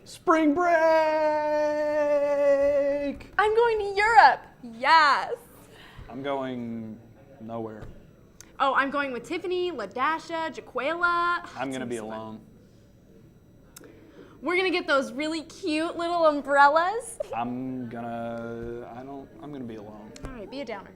Spring break! I'm going to Europe. Yes. I'm going nowhere. Oh, I'm going with Tiffany, LaDasha, Jaquela. I'm going to be alone. We're going to get those really cute little umbrellas. I'm going to be alone. All right, be a downer.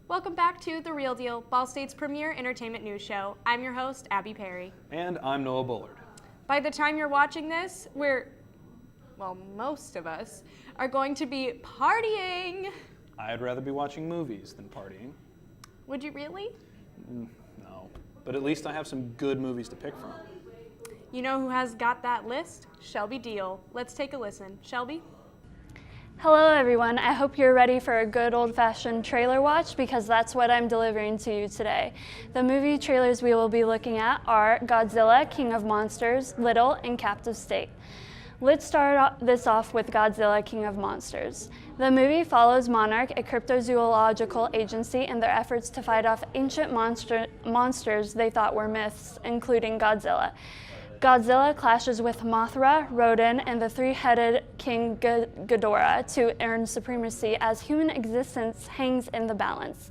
Welcome back to The Real Deal, Ball State's premier entertainment news show. I'm your host, Abby Perry. And I'm Noah Bullard. By the time you're watching this, most of us are going to be partying. I'd rather be watching movies than partying. Would you really? No, but at least I have some good movies to pick from. You know who has got that list? Shelby Deal. Let's take a listen. Shelby? Hello everyone, I hope you're ready for a good old-fashioned trailer watch because that's what I'm delivering to you today. The movie trailers we will be looking at are Godzilla, King of Monsters, Little, and Captive State. Let's start this off with Godzilla, King of Monsters. The movie follows Monarch, a cryptozoological agency, in their efforts to fight off ancient monsters they thought were myths, including Godzilla. Godzilla clashes with Mothra, Rodan, and the three-headed King Ghidorah to earn supremacy as human existence hangs in the balance.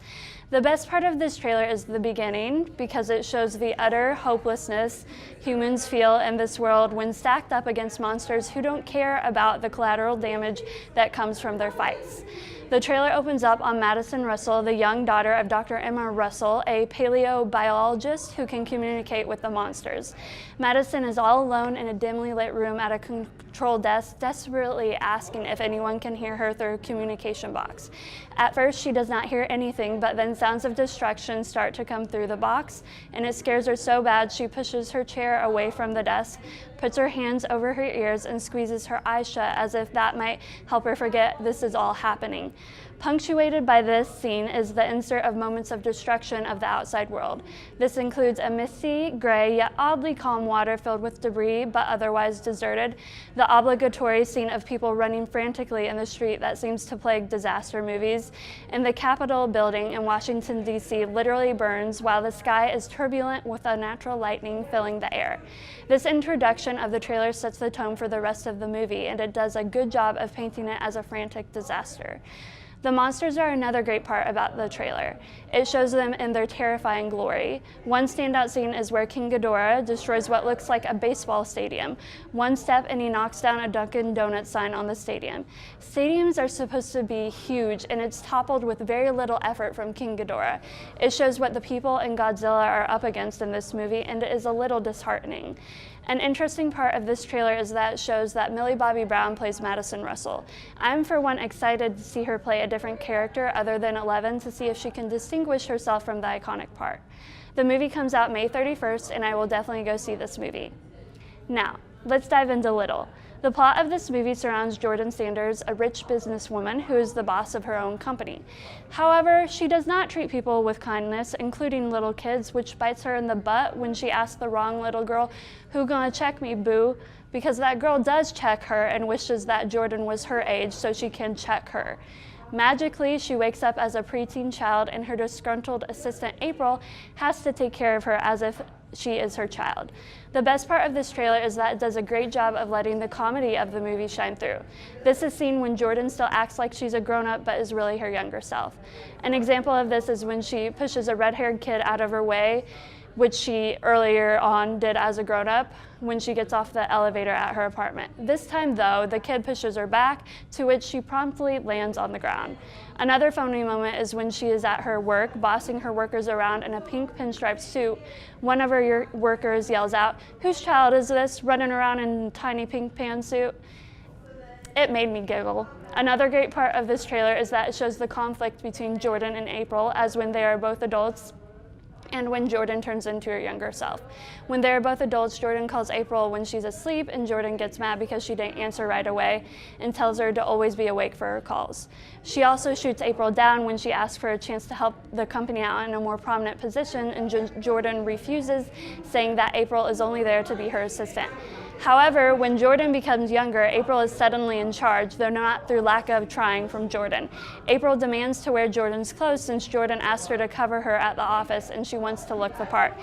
The best part of this trailer is the beginning because it shows the utter hopelessness humans feel in this world when stacked up against monsters who don't care about the collateral damage that comes from their fights. The trailer opens up on Madison Russell, the young daughter of Dr. Emma Russell, a paleobiologist who can communicate with the monsters. Madison is all alone in a dimly lit room at a control desk, desperately asking if anyone can hear her through a communication box. At first, she does not hear anything, but then sounds of destruction start to come through the box, and it scares her so bad she pushes her chair away from the desk, puts her hands over her ears, and squeezes her eyes shut as if that might help her forget this is all happening. Punctuated by this scene is the insert of moments of destruction of the outside world. This includes a misty, gray, yet oddly calm water filled with debris but otherwise deserted, the obligatory scene of people running frantically in the street that seems to plague disaster movies, and the Capitol building in Washington, D.C. literally burns while the sky is turbulent with unnatural lightning filling the air. This introduction of the trailer sets the tone for the rest of the movie, and it does a good job of painting it as a frantic disaster. The monsters are another great part about the trailer. It shows them in their terrifying glory. One standout scene is where King Ghidorah destroys what looks like a baseball stadium. One step and he knocks down a Dunkin' Donuts sign on the stadium. Stadiums are supposed to be huge, and it's toppled with very little effort from King Ghidorah. It shows what the people in Godzilla are up against in this movie, and it is a little disheartening. An interesting part of this trailer is that it shows that Millie Bobby Brown plays Madison Russell. I'm, for one, excited to see her play a different character other than Eleven to see if she can distinguish herself from the iconic part. The movie comes out May 31st, and I will definitely go see this movie. Now, let's dive into Little. The plot of this movie surrounds Jordan Sanders, a rich businesswoman who is the boss of her own company. However, she does not treat people with kindness, including little kids, which bites her in the butt when she asks the wrong little girl, "Who gonna check me, boo?" Because that girl does check her and wishes that Jordan was her age so she can check her. Magically, she wakes up as a preteen child, and her disgruntled assistant, April, has to take care of her as if she is her child. The best part of this trailer is that it does a great job of letting the comedy of the movie shine through. This is seen when Jordan still acts like she's a grown-up but is really her younger self. An example of this is when she pushes a red-haired kid out of her way, which she earlier on did as a grown-up when she gets off the elevator at her apartment. This time, though, the kid pushes her back, to which she promptly lands on the ground. Another funny moment is when she is at her work, bossing her workers around in a pink pinstripe suit. One of her workers yells out, "Whose child is this, running around in a tiny pink pantsuit?" It made me giggle. Another great part of this trailer is that it shows the conflict between Jordan and April as when they are both adults and when Jordan turns into her younger self. When they're both adults, Jordan calls April when she's asleep, and Jordan gets mad because she didn't answer right away and tells her to always be awake for her calls. She also shoots April down when she asks for a chance to help the company out in a more prominent position, and Jordan refuses, saying that April is only there to be her assistant. However, when Jordan becomes younger, April is suddenly in charge, though not through lack of trying from Jordan. April demands to wear Jordan's clothes since Jordan asked her to cover her at the office and she wants to look the part.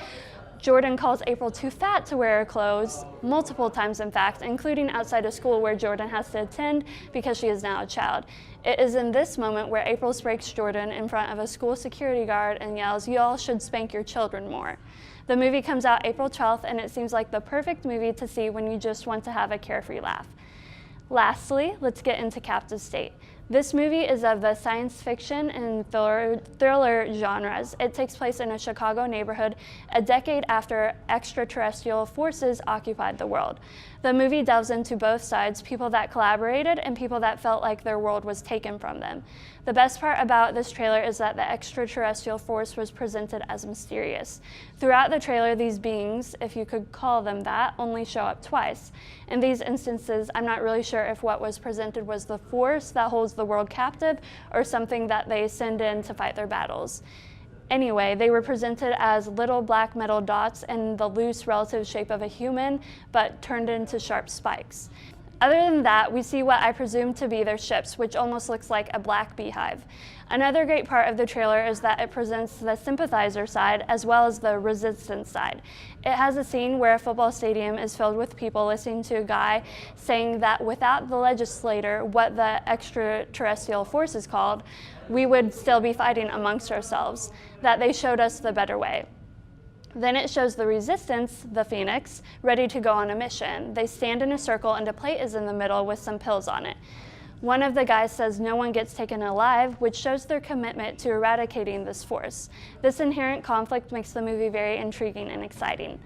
Jordan calls April too fat to wear her clothes, multiple times in fact, including outside of school where Jordan has to attend because she is now a child. It is in this moment where April breaks Jordan in front of a school security guard and yells, "You all should spank your children more." The movie comes out April 12th, and it seems like the perfect movie to see when you just want to have a carefree laugh. Lastly, let's get into Captive State. This movie is of the science fiction and thriller genres. It takes place in a Chicago neighborhood a decade after extraterrestrial forces occupied the world. The movie delves into both sides, people that collaborated and people that felt like their world was taken from them. The best part about this trailer is that the extraterrestrial force was presented as mysterious. Throughout the trailer, these beings, if you could call them that, only show up twice. In these instances, I'm not really sure if what was presented was the force that holds the world captive or something that they send in to fight their battles. Anyway, they were presented as little black metal dots in the loose relative shape of a human, but turned into sharp spikes. Other than that, we see what I presume to be their ships, which almost looks like a black beehive. Another great part of the trailer is that it presents the sympathizer side as well as the resistance side. It has a scene where a football stadium is filled with people listening to a guy saying that without the legislator, what the extraterrestrial force is called, we would still be fighting amongst ourselves, that they showed us the better way. Then it shows the resistance, the Phoenix, ready to go on a mission. They stand in a circle and a plate is in the middle with some pills on it. One of the guys says no one gets taken alive, which shows their commitment to eradicating this force. This inherent conflict makes the movie very intriguing and exciting.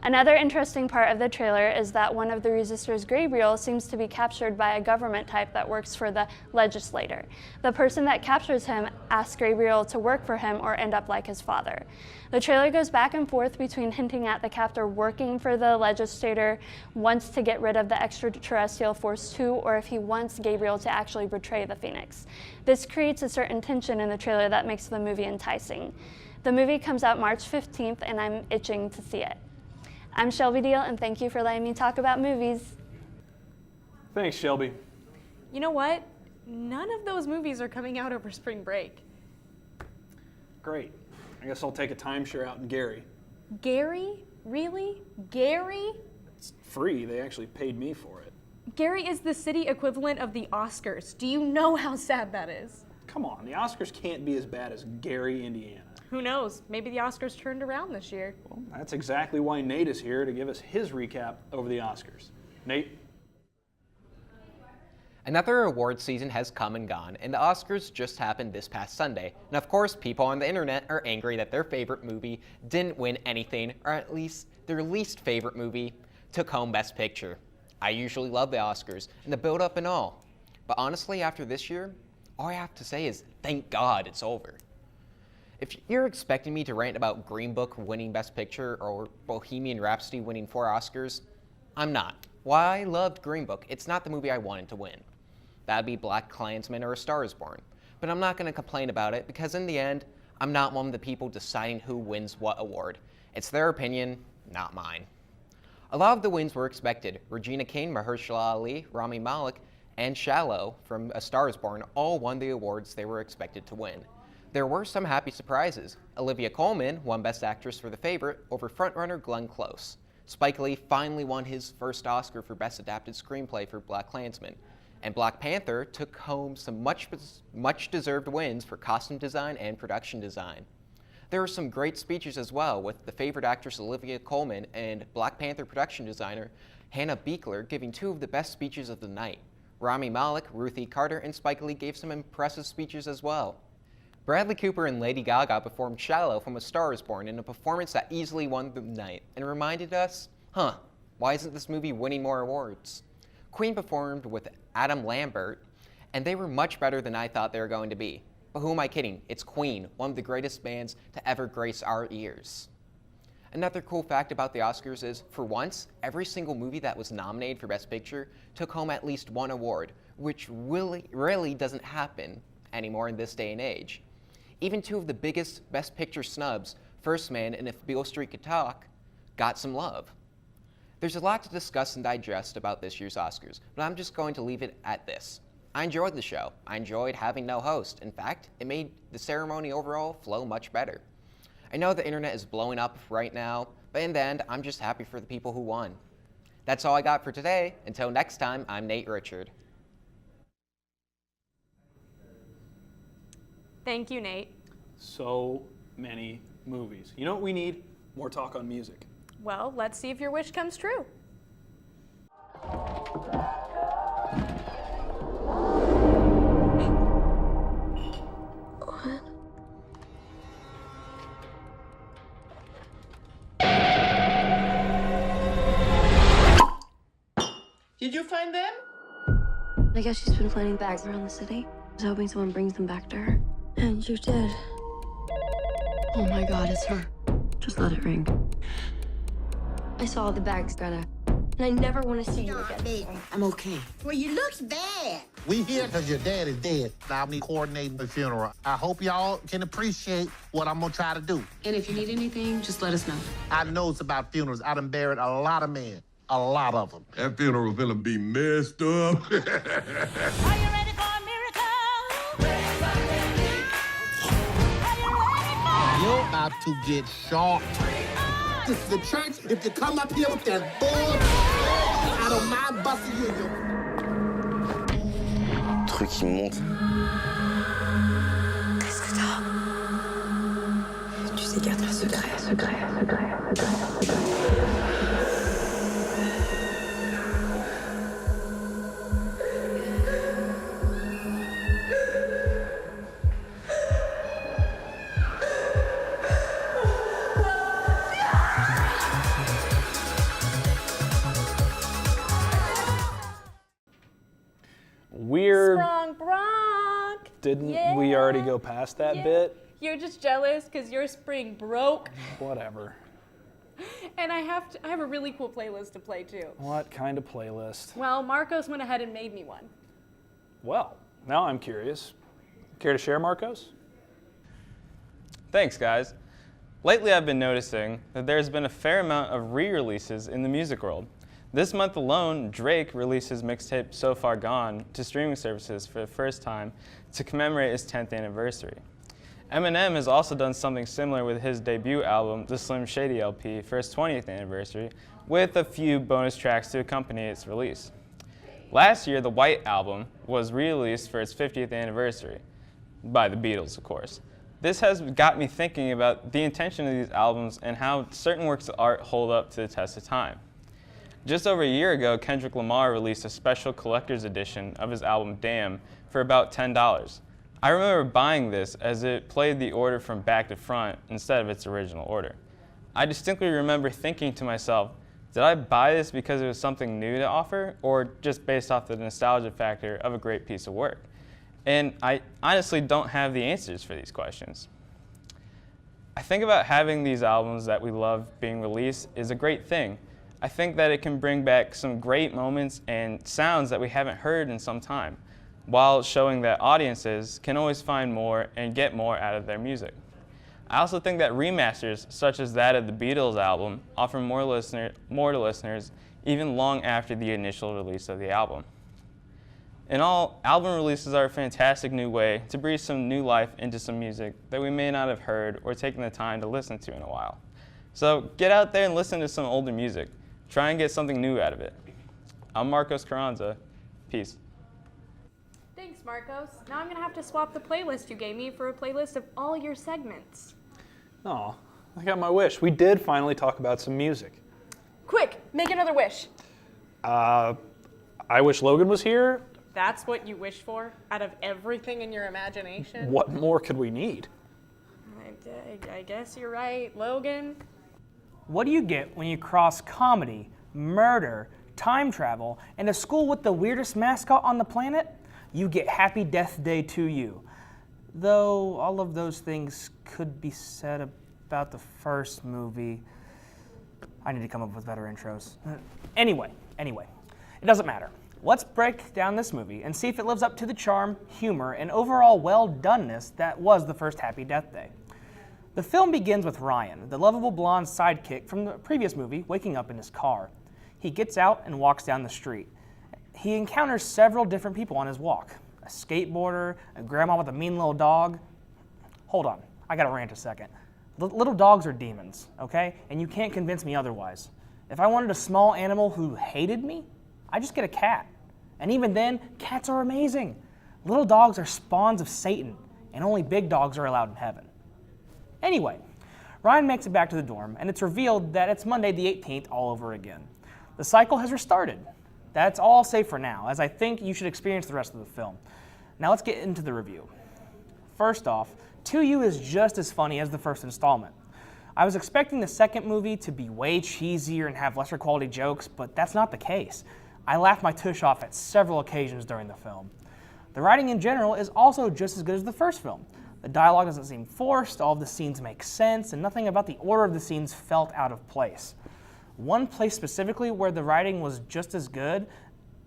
Another interesting part of the trailer is that one of the resistors, Gabriel, seems to be captured by a government type that works for the legislator. The person that captures him asks Gabriel to work for him or end up like his father. The trailer goes back and forth between hinting at the captor working for the legislator, wants to get rid of the extraterrestrial force too, or if he wants Gabriel to actually betray the Phoenix. This creates a certain tension in the trailer that makes the movie enticing. The movie comes out March 15th, and I'm itching to see it. I'm Shelby Deal, and thank you for letting me talk about movies. Thanks, Shelby. You know what? None of those movies are coming out over spring break. Great. I guess I'll take a timeshare out in Gary. Gary? Really? Gary? It's free. They actually paid me for it. Gary is the city equivalent of the Oscars. Do you know how sad that is? Come on, the Oscars can't be as bad as Gary, Indiana. Who knows? Maybe the Oscars turned around this year. Well, that's exactly why Nate is here to give us his recap over the Oscars. Nate? Another award season has come and gone, and the Oscars just happened this past Sunday. And of course, people on the internet are angry that their favorite movie didn't win anything, or at least their least favorite movie took home Best Picture. I usually love the Oscars, and the build-up and all. But honestly, after this year, all I have to say is thank God it's over. If you're expecting me to rant about Green Book winning Best Picture or Bohemian Rhapsody winning 4 Oscars, I'm not. While I loved Green Book, it's not the movie I wanted to win. That'd be BlacKkKlansman or A Star is Born. But I'm not going to complain about it because in the end, I'm not one of the people deciding who wins what award. It's their opinion, not mine. A lot of the wins were expected. Regina King, Mahershala Ali, Rami Malek, and Shallow from A Star is Born all won the awards they were expected to win. There were some happy surprises. Olivia Colman won Best Actress for The Favorite over frontrunner Glenn Close. Spike Lee finally won his first Oscar for Best Adapted Screenplay for BlacKkKlansman. And Black Panther took home some much-deserved wins for costume design and production design. There were some great speeches as well, with The Favorite actress Olivia Colman and Black Panther production designer Hannah Beachler giving 2 of the best speeches of the night. Rami Malek, Ruthie Carter, and Spike Lee gave some impressive speeches as well. Bradley Cooper and Lady Gaga performed Shallow from A Star is Born in a performance that easily won the night and reminded us, why isn't this movie winning more awards? Queen performed with Adam Lambert and they were much better than I thought they were going to be. But who am I kidding? It's Queen, one of the greatest bands to ever grace our ears. Another cool fact about the Oscars is, for once, every single movie that was nominated for Best Picture took home at least one award, which really doesn't happen anymore in this day and age. Even two of the biggest Best Picture snubs, First Man and If Beale Street Could Talk, got some love. There's a lot to discuss and digest about this year's Oscars, but I'm just going to leave it at this. I enjoyed the show. I enjoyed having no host. In fact, it made the ceremony overall flow much better. I know the internet is blowing up right now, but in the end, I'm just happy for the people who won. That's all I got for today. Until next time, I'm Nate Richard. Thank you, Nate. So many movies. You know what we need? More talk on music. Well, let's see if your wish comes true. Did you find them? I guess she's been planting bags around the city. I was hoping someone brings them back to her. And you did. Oh my God, it's her. Just let it ring. I saw the bags, Greta. And I never want to see you again. I'm okay. Well, you looks bad. We here because your dad is dead. I'll be coordinating the funeral. I hope y'all can appreciate what I'm gonna try to do. And if you need anything, just let us know. I know it's about funerals. I done buried a lot of men. A lot of them. That funeral gonna be messed up. Are you ready for a miracle? You're about to get shot. This is the church. If you come up here with that bull, I don't mind busting you. Truc qui monte. Qu'est-ce que t'as? Tu sais, garde le secret. Weird. Sprung Bronk! Didn't Yeah. we already go past that bit? You're just jealous because your spring broke. Whatever. And I have a really cool playlist to play too. What kind of playlist? Well, Marcos went ahead and made me one. Well, now I'm curious. Care to share, Marcos? Thanks, guys. Lately, I've been noticing that there's been a fair amount of re-releases in the music world. This month alone, Drake released his mixtape So Far Gone to streaming services for the first time to commemorate his 10th anniversary. Eminem has also done something similar with his debut album, the Slim Shady LP, for his 20th anniversary, with a few bonus tracks to accompany its release. Last year, the White Album was re-released for its 50th anniversary, by the Beatles, of course. This has got me thinking about the intention of these albums and how certain works of art hold up to the test of time. Just over a year ago, Kendrick Lamar released a special collector's edition of his album Damn for about $10. I remember buying this as it played the order from back to front instead of its original order. I distinctly remember thinking to myself, did I buy this because it was something new to offer, or just based off the nostalgia factor of a great piece of work? And I honestly don't have the answers for these questions. I think about having these albums that we love being released is a great thing. I think that it can bring back some great moments and sounds that we haven't heard in some time, while showing that audiences can always find more and get more out of their music. I also think that remasters, such as that of the Beatles album, offer more to listeners even long after the initial release of the album. In all, album releases are a fantastic new way to breathe some new life into some music that we may not have heard or taken the time to listen to in a while. So get out there and listen to some older music. Try and get something new out of it. I'm Marcos Carranza. Peace. Thanks, Marcos. Now I'm going to have to swap the playlist you gave me for a playlist of all your segments. Oh, I got my wish. We did finally talk about some music. Quick, make another wish. I wish Logan was here. That's what you wish for out of everything in your imagination? What more could we need? I guess you're right, Logan. What do you get when you cross comedy, murder, time travel, and a school with the weirdest mascot on the planet? you get Happy Death Day to You. Though all of those things could be said about the first movie. I need to come up with better intros. Anyway, it doesn't matter. Let's break down this movie and see if it lives up to the charm, humor, and overall well-doneness that was the first Happy Death Day. The film begins with Ryan, the lovable blonde sidekick from the previous movie, waking up in his car. He gets out and walks down the street. He encounters several different people on his walk. A skateboarder, a grandma with a mean little dog. Hold on, I gotta rant a second. Little dogs are demons, okay? And you can't convince me otherwise. If I wanted a small animal who hated me, I just get a cat. And even then, cats are amazing. Little dogs are spawns of Satan, and only big dogs are allowed in heaven. Anyway, Ryan makes it back to the dorm, and it's revealed that it's Monday the 18th all over again. The cycle has restarted. That's all I'll say for now, as I think you should experience the rest of the film. Now let's get into the review. First off, 2U is just as funny as the first installment. I was expecting the second movie to be way cheesier and have lesser quality jokes, but that's not the case. I laughed my tush off at several occasions during the film. The writing in general is also just as good as the first film. The dialogue doesn't seem forced, all of the scenes make sense, and nothing about the order of the scenes felt out of place. One place specifically where the writing was just as good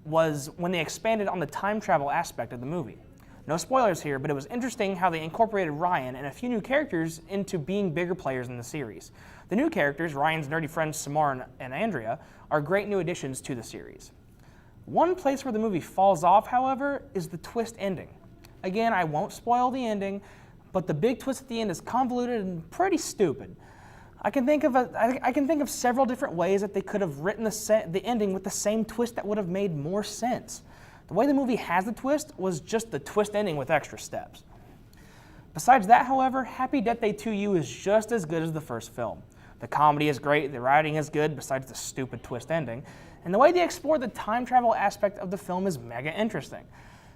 was when they expanded on the time travel aspect of the movie. No spoilers here, but it was interesting how they incorporated Ryan and a few new characters into being bigger players in the series. The new characters, Ryan's nerdy friends Samar and Andrea, are great new additions to the series. One place where the movie falls off, however, is the twist ending. Again, I won't spoil the ending, but the big twist at the end is convoluted and pretty stupid. I can think of several different ways that they could have written the ending with the same twist that would have made more sense. The way the movie has the twist was just the twist ending with extra steps. Besides that, however, Happy Death Day 2U is just as good as the first film. The comedy is great, the writing is good, besides the stupid twist ending, and the way they explore the time travel aspect of the film is mega interesting.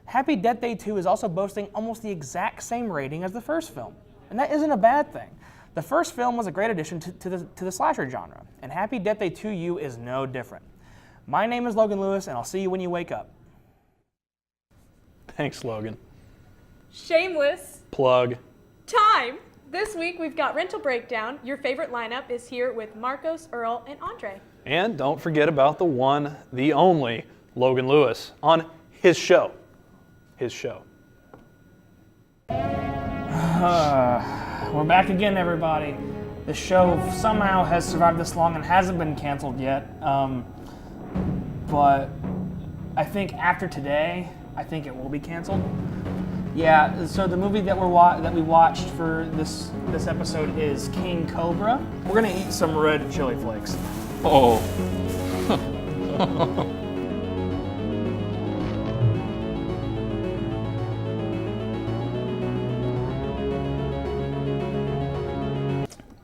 Happy Death Day 2 is also boasting almost the exact same rating as the first film, and that isn't a bad thing. The first film was a great addition to the slasher genre, and Happy Death Day 2U is no different. My name is Logan Lewis, and I'll see you when you wake up. Thanks, Logan. Shameless. Plug. Time. This week we've got Rental Breakdown. Your favorite lineup is here with Marcos, Earl, and Andre. And don't forget about the one, the only, Logan Lewis on his show. His show. We're back again, everybody. The show somehow has survived this long and hasn't been canceled yet. But I think after today, I think it will be canceled. Yeah, so the movie that we watched for this episode is King Cobra. We're gonna eat some red chili flakes. Oh.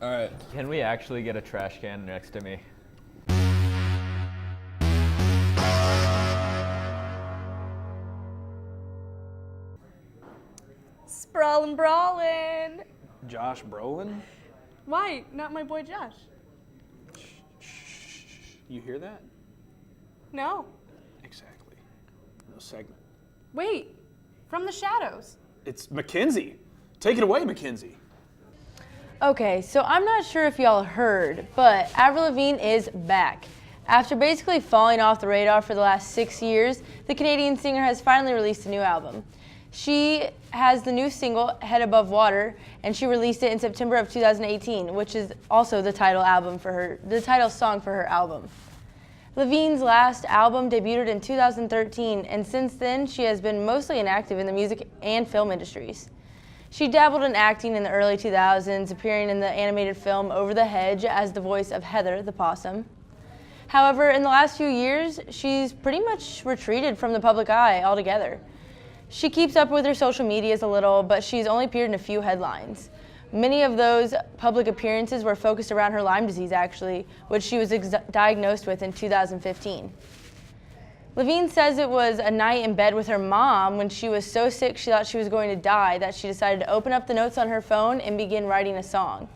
All right. Can we actually get a trash can next to me? Sprawlin' Brawlin'. Josh Brolin? Why? Not my boy Josh. You hear that? No. Exactly. No segment. Wait. From the shadows. It's Mackenzie. Take it away, Mackenzie. Okay, so I'm not sure if y'all heard, but Avril Lavigne is back. After basically falling off the radar for the last 6 years, the Canadian singer has finally released a new album. She has the new single, Head Above Water, and she released it in September of 2018, which is also the title song for her album. Lavigne's last album debuted in 2013, and since then, she has been mostly inactive in the music and film industries. She dabbled in acting in the early 2000s, appearing in the animated film Over the Hedge as the voice of Heather the possum. However, in the last few years, she's pretty much retreated from the public eye altogether. She keeps up with her social medias a little, but she's only appeared in a few headlines. Many of those public appearances were focused around her Lyme disease, actually, which she was diagnosed with in 2015. Lavigne says it was a night in bed with her mom when she was so sick she thought she was going to die that she decided to open up the notes on her phone and begin writing a song.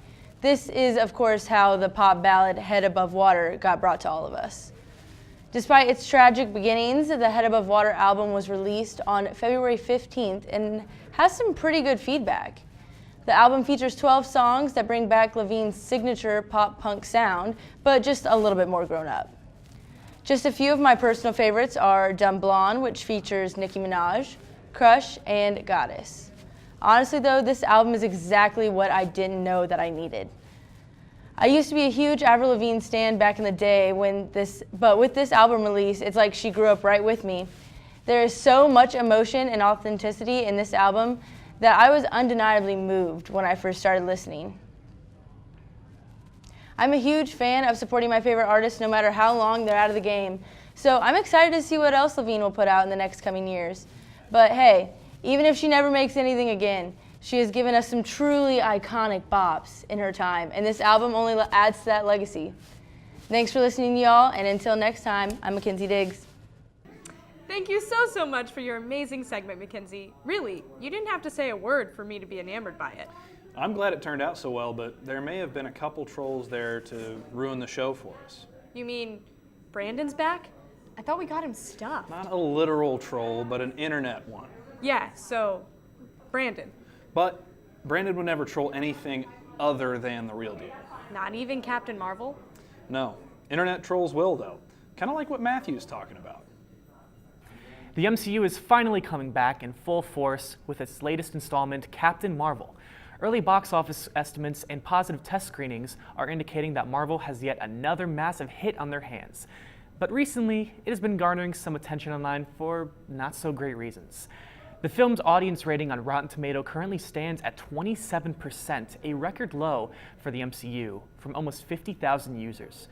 This is, of course, how the pop ballad Head Above Water got brought to all of us. Despite its tragic beginnings, the Head Above Water album was released on February 15th and has some pretty good feedback. The album features 12 songs that bring back Levine's signature pop-punk sound, but just a little bit more grown up. Just a few of my personal favorites are Dumb Blonde, which features Nicki Minaj, Crush, and Goddess. Honestly though, this album is exactly what I didn't know that I needed. I used to be a huge Avril Lavigne stan back in the day, but with this album release, it's like she grew up right with me. There is so much emotion and authenticity in this album that I was undeniably moved when I first started listening. I'm a huge fan of supporting my favorite artists no matter how long they're out of the game, so I'm excited to see what else Lavigne will put out in the next coming years. But hey, even if she never makes anything again, she has given us some truly iconic bops in her time, and this album only adds to that legacy. Thanks for listening, y'all, and until next time, I'm Mackenzie Diggs. Thank you so much for your amazing segment, Mackenzie. Really, you didn't have to say a word for me to be enamored by it. I'm glad it turned out so well, but there may have been a couple trolls there to ruin the show for us. You mean Brandon's back? I thought we got him stuffed. Not a literal troll, but an internet one. Yeah, so Brandon. But Brandon would never troll anything other than the real deal. Not even Captain Marvel? No. Internet trolls will, though. Kind of like what Matthew's talking about. The MCU is finally coming back in full force with its latest installment, Captain Marvel. Early box office estimates and positive test screenings are indicating that Marvel has yet another massive hit on their hands. But recently, it has been garnering some attention online for not so great reasons. The film's audience rating on Rotten Tomatoes currently stands at 27%, a record low for the MCU, from almost 50,000 users.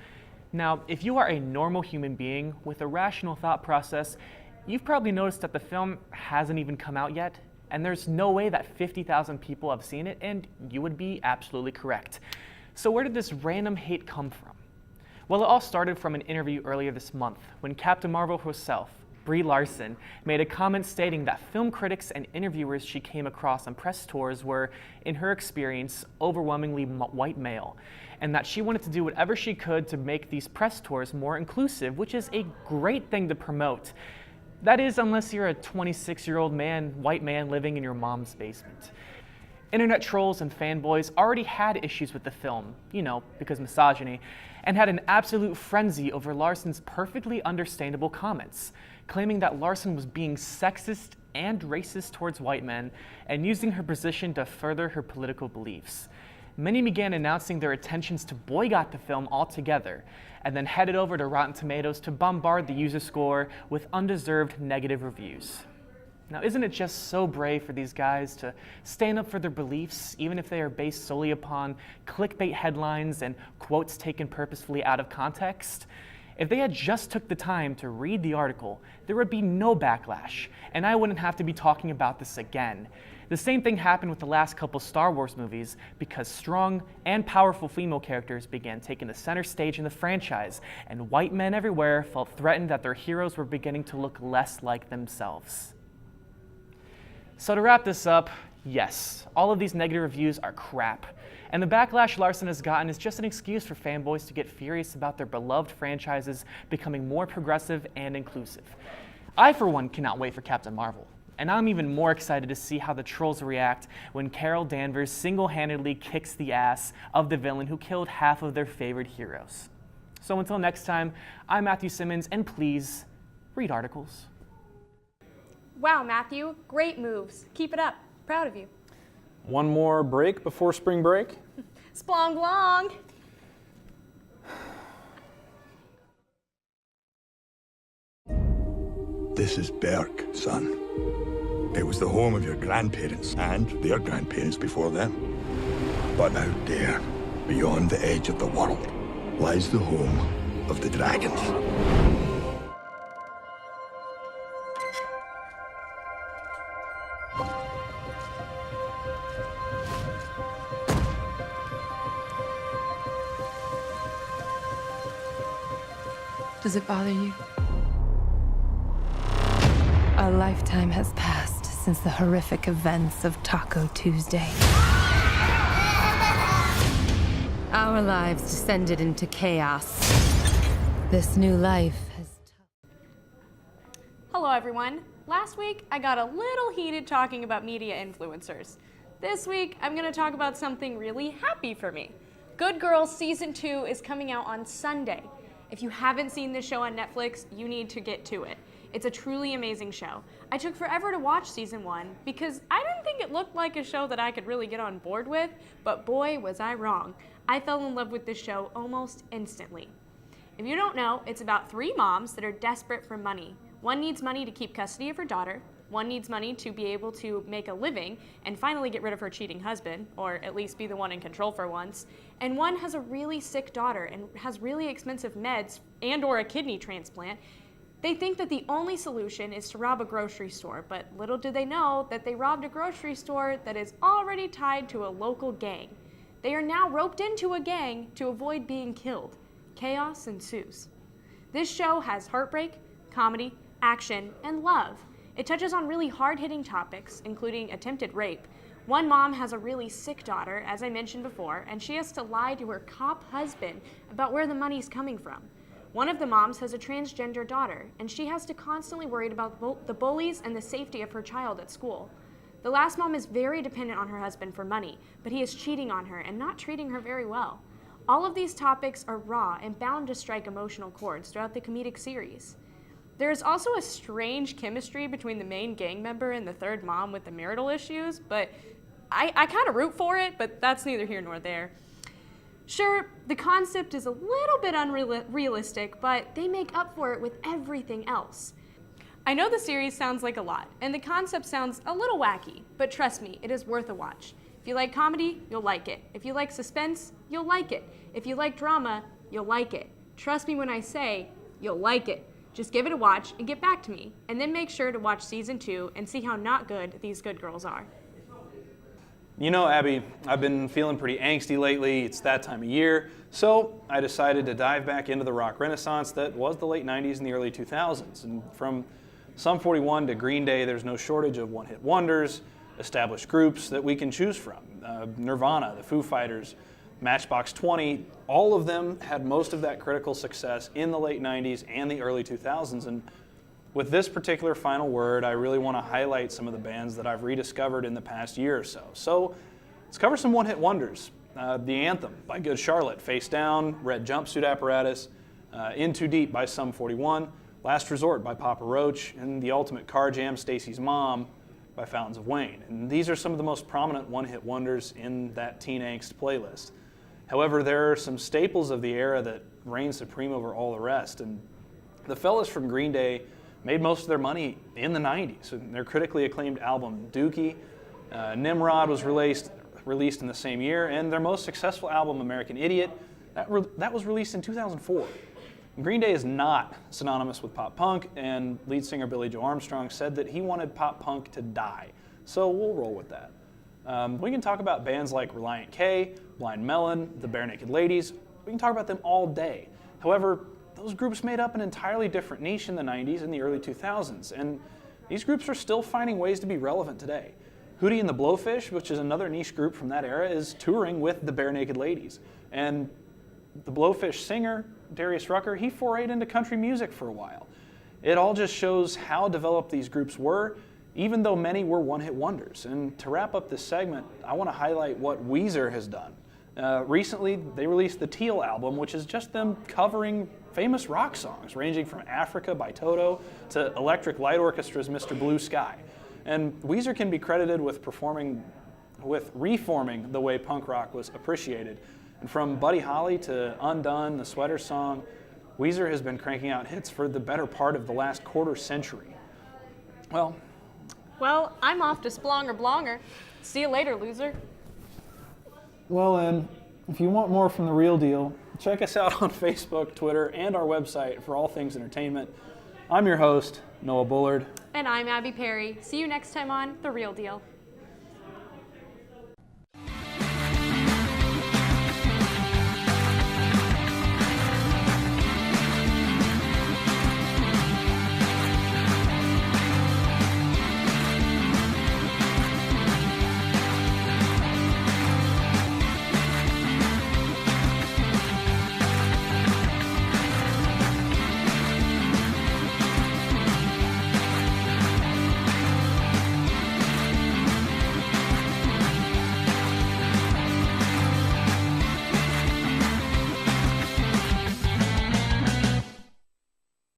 Now, if you are a normal human being with a rational thought process, you've probably noticed that the film hasn't even come out yet, and there's no way that 50,000 people have seen it, and you would be absolutely correct. So where did this random hate come from? Well, it all started from an interview earlier this month when Captain Marvel herself, Brie Larson, made a comment stating that film critics and interviewers she came across on press tours were, in her experience, overwhelmingly white male, and that she wanted to do whatever she could to make these press tours more inclusive, which is a great thing to promote. That is, unless you're a 26-year-old white man living in your mom's basement. Internet trolls and fanboys already had issues with the film, because misogyny, and had an absolute frenzy over Larson's perfectly understandable comments, claiming that Larson was being sexist and racist towards white men and using her position to further her political beliefs. Many began announcing their intentions to boycott the film altogether, and then headed over to Rotten Tomatoes to bombard the user score with undeserved negative reviews. Now, isn't it just so brave for these guys to stand up for their beliefs, even if they are based solely upon clickbait headlines and quotes taken purposefully out of context? If they had just took the time to read the article, there would be no backlash, and I wouldn't have to be talking about this again. The same thing happened with the last couple Star Wars movies because strong and powerful female characters began taking the center stage in the franchise, and white men everywhere felt threatened that their heroes were beginning to look less like themselves. So to wrap this up, yes, all of these negative reviews are crap. And the backlash Larson has gotten is just an excuse for fanboys to get furious about their beloved franchises becoming more progressive and inclusive. I, for one, cannot wait for Captain Marvel. And I'm even more excited to see how the trolls react when Carol Danvers single-handedly kicks the ass of the villain who killed half of their favorite heroes. So until next time, I'm Matthew Simmons, and please, read articles. Wow, Matthew, great moves. Keep it up. Proud of you. One more break before spring break? Splong blong. This is Berk, son. It was the home of your grandparents and their grandparents before them. But out there, beyond the edge of the world, lies the home of the dragons. Does it bother you? A lifetime has passed since the horrific events of Taco Tuesday. Our lives descended into chaos. This new life has Hello everyone. Last week I got a little heated talking about media influencers. This week I'm going to talk about something really happy for me. Good Girls Season 2 is coming out on Sunday. If you haven't seen this show on Netflix, you need to get to it. It's a truly amazing show. I took forever to watch Season 1 because I didn't think it looked like a show that I could really get on board with, but boy was I wrong. I fell in love with this show almost instantly. If you don't know, it's about 3 moms that are desperate for money. One needs money to keep custody of her daughter, one needs money to be able to make a living and finally get rid of her cheating husband, or at least be the one in control for once, and one has a really sick daughter and has really expensive meds and or a kidney transplant. They think that the only solution is to rob a grocery store, but little do they know that they robbed a grocery store that is already tied to a local gang. They are now roped into a gang to avoid being killed. Chaos ensues. This show has heartbreak, comedy, action, and love. It touches on really hard-hitting topics, including attempted rape. One mom has a really sick daughter, as I mentioned before, and she has to lie to her cop husband about where the money's coming from. One of the moms has a transgender daughter, and she has to constantly worry about the bullies and the safety of her child at school. The last mom is very dependent on her husband for money, but he is cheating on her and not treating her very well. All of these topics are raw and bound to strike emotional chords throughout the comedic series. There is also a strange chemistry between the main gang member and the third mom with the marital issues, but I kind of root for it, but that's neither here nor there. Sure, the concept is a little bit unrealistic, but they make up for it with everything else. I know the series sounds like a lot, and the concept sounds a little wacky, but trust me, it is worth a watch. If you like comedy, you'll like it. If you like suspense, you'll like it. If you like drama, you'll like it. Trust me when I say, you'll like it. Just give it a watch and get back to me, and then make sure to watch Season 2 and see how not good these good girls are. You know, Abby, I've been feeling pretty angsty lately. It's that time of year. So I decided to dive back into the rock renaissance that was the late 90s and the early 2000s. And from Sum 41 to Green Day, there's no shortage of one-hit wonders, established groups that we can choose from. Nirvana, the Foo Fighters, Matchbox 20, all of them had most of that critical success in the late 90s and the early 2000s. And with this particular final word, I really want to highlight some of the bands that I've rediscovered in the past year or so. So let's cover some one-hit wonders. The Anthem by Good Charlotte, Face Down, Red Jumpsuit Apparatus, In Too Deep by Sum 41, Last Resort by Papa Roach, and The Ultimate Car Jam, Stacy's Mom by Fountains of Wayne. And these are some of the most prominent one-hit wonders in that teen angst playlist. However, there are some staples of the era that reign supreme over all the rest. And the fellas from Green Day made most of their money in the 90s. And their critically acclaimed album, Dookie, Nimrod was released in the same year, and their most successful album, American Idiot, that was released in 2004. Green Day is not synonymous with pop punk, and lead singer Billy Joe Armstrong said that he wanted pop punk to die. So we'll roll with that. We can talk about bands like Reliant K, Blind Melon, the Bare Naked Ladies. We can talk about them all day. However, those groups made up an entirely different niche in the 90s and the early 2000s, and these groups are still finding ways to be relevant today. Hootie and the Blowfish, which is another niche group from that era, is touring with the Bare Naked Ladies. And the Blowfish singer, Darius Rucker, he forayed into country music for a while. It all just shows how developed these groups were, even though many were one-hit wonders. And to wrap up this segment, I want to highlight what Weezer has done. Recently, they released the Teal album, which is just them covering famous rock songs, ranging from Africa by Toto to Electric Light Orchestra's Mr. Blue Sky. And Weezer can be credited with reforming the way punk rock was appreciated. And from Buddy Holly to Undone, the Sweater Song, Weezer has been cranking out hits for the better part of the last quarter century. Well, I'm off to Splonger Blonger. See you later, loser. Well, then, if you want more from The Real Deal, check us out on Facebook, Twitter, and our website for all things entertainment. I'm your host, Noah Bullard. And I'm Abby Perry. See you next time on The Real Deal.